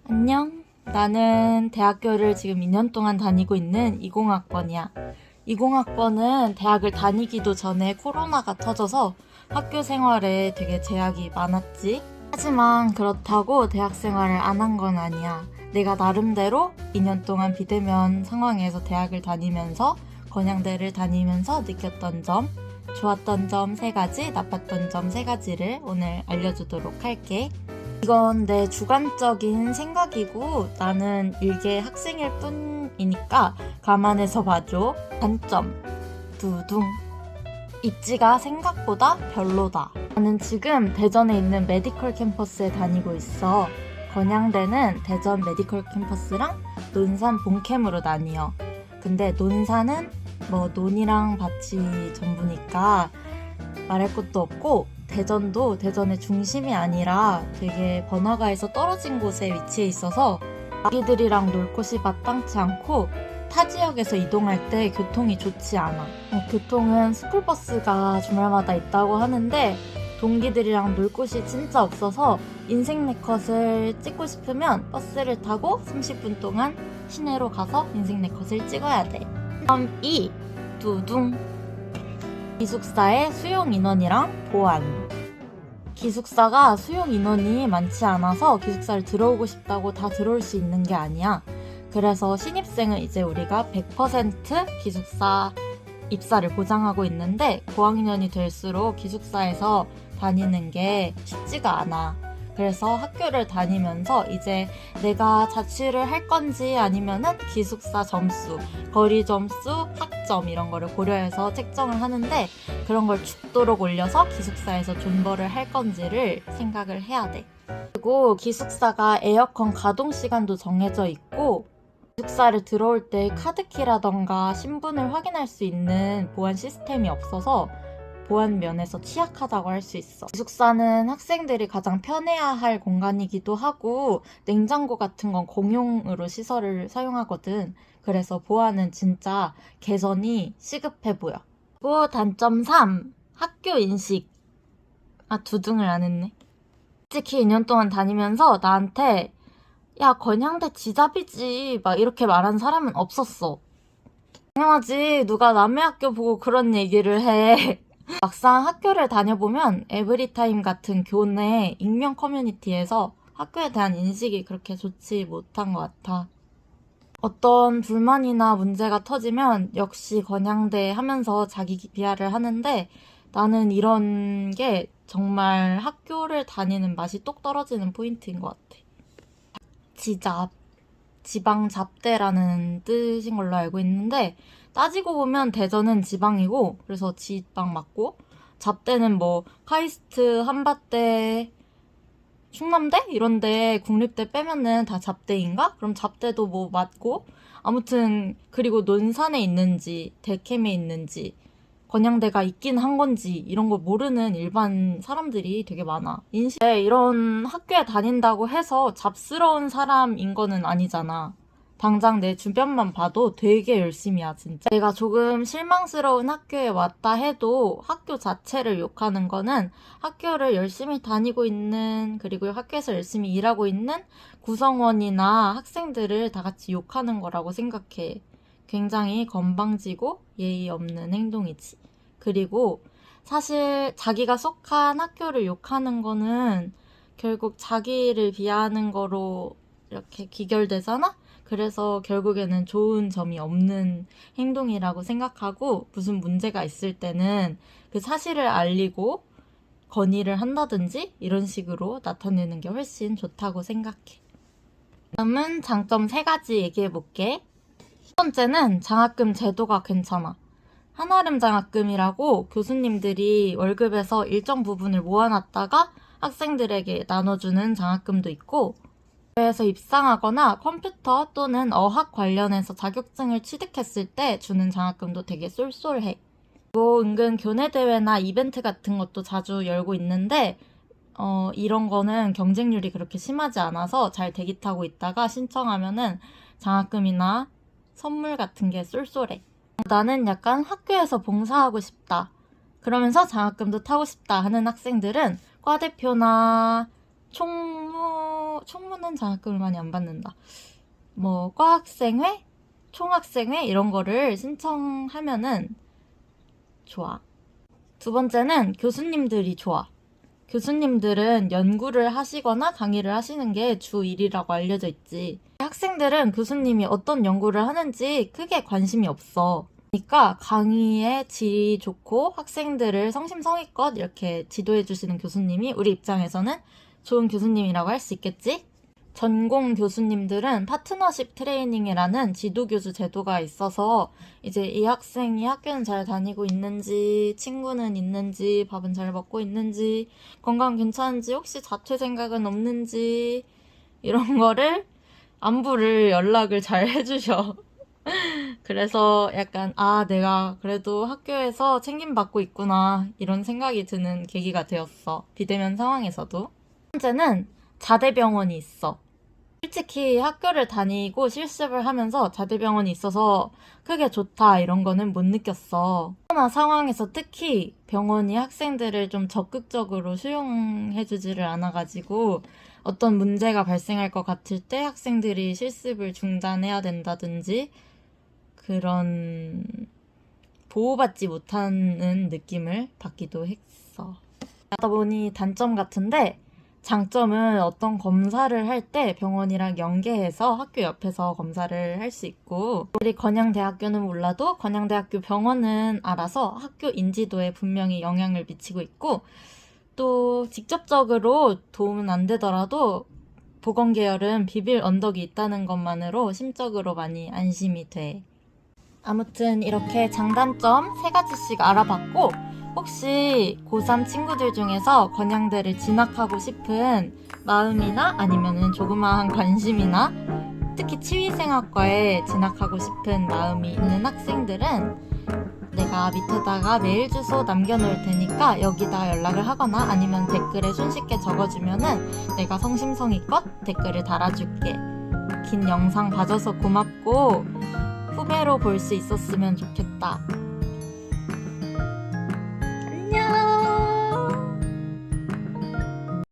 안녕. 나는 대학교를 지금 2년 동안 다니고 있는 20학번이야. 20학번은 대학을 다니기도 전에 코로나가 터져서 학교 생활에 되게 제약이 많았지. 하지만 그렇다고 대학 생활을 안 한 건 아니야. 내가 나름대로 2년 동안 비대면 상황에서 대학을 다니면서 건양대를 다니면서 느꼈던 점, 좋았던 점 3가지, 나빴던 점 3가지를 오늘 알려주도록 할게. 이건 내 주관적인 생각이고 나는 일개 학생일 뿐이니까 감안해서 봐줘. 단점, 두둥. 입지가 생각보다 별로다. 나는 지금 대전에 있는 메디컬 캠퍼스에 다니고 있어. 건양대는 대전 메디컬 캠퍼스랑 논산 본캠으로 나뉘어. 근데 논산은 뭐 논이랑 밭이 전부니까 말할 것도 없고, 대전도 대전의 중심이 아니라 되게 번화가에서 떨어진 곳에 위치해 있어서 아기들이랑 놀 곳이 마땅치 않고 타 지역에서 이동할 때 교통이 좋지 않아. 교통은 스쿨버스가 주말마다 있다고 하는데 동기들이랑 놀 곳이 진짜 없어서 인생 네컷을 찍고 싶으면 버스를 타고 30분 동안 시내로 가서 인생 네컷을 찍어야 돼. 다음 2. 두둥. 기숙사의 수용 인원이랑 보안. 기숙사가 수용 인원이 많지 않아서 기숙사를 들어오고 싶다고 다 들어올 수 있는 게 아니야. 그래서 신입생은 이제 우리가 100% 기숙사 입사를 보장하고 있는데 고학년이 될수록 기숙사에서 다니는 게 쉽지가 않아. 그래서 학교를 다니면서 이제 내가 자취를 할 건지 아니면은 기숙사 점수, 거리 점수, 학점 이런 거를 고려해서 책정을 하는데 그런 걸 죽도록 올려서 기숙사에서 존버를 할 건지를 생각을 해야 돼. 그리고 기숙사가 에어컨 가동 시간도 정해져 있고 기숙사를 들어올 때 카드키라던가 신분을 확인할 수 있는 보안 시스템이 없어서 보안 면에서 취약하다고 할 수 있어. 기숙사는 학생들이 가장 편해야 할 공간이기도 하고 냉장고 같은 건 공용으로 시설을 사용하거든. 그래서 보안은 진짜 개선이 시급해 보여. 그리고 단점 3. 학교 인식. 두둥을 안 했네. 솔직히 2년 동안 다니면서 나한테 야, 건양대 지잡이지 막 이렇게 말한 사람은 없었어. 당연하지. 누가 남의 학교 보고 그런 얘기를 해. 막상 학교를 다녀보면 에브리타임 같은 교내 익명 커뮤니티에서 학교에 대한 인식이 그렇게 좋지 못한 것 같아. 어떤 불만이나 문제가 터지면 역시 건양대 하면서 자기 비하를 하는데 나는 이런 게 정말 학교를 다니는 맛이 똑 떨어지는 포인트인 것 같아. 지잡, 지방 잡대라는 뜻인 걸로 알고 있는데 따지고 보면 대전은 지방이고 그래서 지방 맞고 잡대는 뭐 카이스트, 한밭대, 충남대 이런데 국립대 빼면은 다 잡대인가? 그럼 잡대도 뭐 맞고 아무튼 그리고 논산에 있는지 대캠에 있는지 건양대가 있긴 한 건지 이런 걸 모르는 일반 사람들이 되게 많아. 이런 학교에 다닌다고 해서 잡스러운 사람인 거는 아니잖아. 당장 내 주변만 봐도 되게 열심히야, 진짜. 내가 조금 실망스러운 학교에 왔다 해도 학교 자체를 욕하는 거는 학교를 열심히 다니고 있는, 그리고 학교에서 열심히 일하고 있는 구성원이나 학생들을 다 같이 욕하는 거라고 생각해. 굉장히 건방지고 예의 없는 행동이지. 그리고 사실 자기가 속한 학교를 욕하는 거는 결국 자기를 비하하는 거로 이렇게 귀결되잖아? 그래서 결국에는 좋은 점이 없는 행동이라고 생각하고 무슨 문제가 있을 때는 그 사실을 알리고 건의를 한다든지 이런 식으로 나타내는 게 훨씬 좋다고 생각해. 다음은 장점 3가지 얘기해볼게. 첫 번째는 장학금 제도가 괜찮아. 한아름 장학금이라고 교수님들이 월급에서 일정 부분을 모아놨다가 학생들에게 나눠주는 장학금도 있고 그래서 입상하거나 컴퓨터 또는 어학 관련해서 자격증을 취득했을 때 주는 장학금도 되게 쏠쏠해. 그리고 은근 교내대회나 이벤트 같은 것도 자주 열고 있는데 이런 거는 경쟁률이 그렇게 심하지 않아서 잘 대기 타고 있다가 신청하면은 장학금이나 선물 같은 게 쏠쏠해. 나는 약간 학교에서 봉사하고 싶다. 그러면서 장학금도 타고 싶다 하는 학생들은 과대표나 총무 총무는 장학금을 많이 안 받는다. 뭐 과학생회, 총학생회 이런 거를 신청하면은 좋아. 두 번째는 교수님들이 좋아. 교수님들은 연구를 하시거나 강의를 하시는 게 주 일이라고 알려져 있지. 학생들은 교수님이 어떤 연구를 하는지 크게 관심이 없어. 그러니까 강의의 질이 좋고 학생들을 성심성의껏 이렇게 지도해 주시는 교수님이 우리 입장에서는 좋은 교수님이라고 할 수 있겠지? 전공 교수님들은 파트너십 트레이닝이라는 지도교수 제도가 있어서 이제 이 학생이 학교는 잘 다니고 있는지, 친구는 있는지, 밥은 잘 먹고 있는지, 건강 괜찮은지, 혹시 자퇴 생각은 없는지 이런 거를 안부를 연락을 잘 해주셔. 그래서 약간 내가 그래도 학교에서 챙김받고 있구나 이런 생각이 드는 계기가 되었어. 비대면 상황에서도. 첫 번째는 자대병원이 있어. 솔직히 학교를 다니고 실습을 하면서 자대병원이 있어서 크게 좋다 이런 거는 못 느꼈어. 코로나 상황에서 특히 병원이 학생들을 좀 적극적으로 수용해주지를 않아가지고 어떤 문제가 발생할 것 같을 때 학생들이 실습을 중단해야 된다든지 그런 보호받지 못하는 느낌을 받기도 했어. 하다 보니 단점 같은데 장점은 어떤 검사를 할 때 병원이랑 연계해서 학교 옆에서 검사를 할 수 있고 우리 건양대학교는 몰라도 건양대학교 병원은 알아서 학교 인지도에 분명히 영향을 미치고 있고 또 직접적으로 도움은 안 되더라도 보건계열은 비빌 언덕이 있다는 것만으로 심적으로 많이 안심이 돼. 아무튼 이렇게 장단점 3가지씩 알아봤고 혹시 고3 친구들 중에서 건양대를 진학하고 싶은 마음이나 아니면은 조그마한 관심이나 특히 치위생학과에 진학하고 싶은 마음이 있는 학생들은 내가 밑에다가 메일 주소 남겨놓을 테니까 여기다 연락을 하거나 아니면 댓글에 손쉽게 적어주면은 내가 성심성의껏 댓글을 달아줄게. 긴 영상 봐줘서 고맙고 후배로 볼 수 있었으면 좋겠다. 안녕.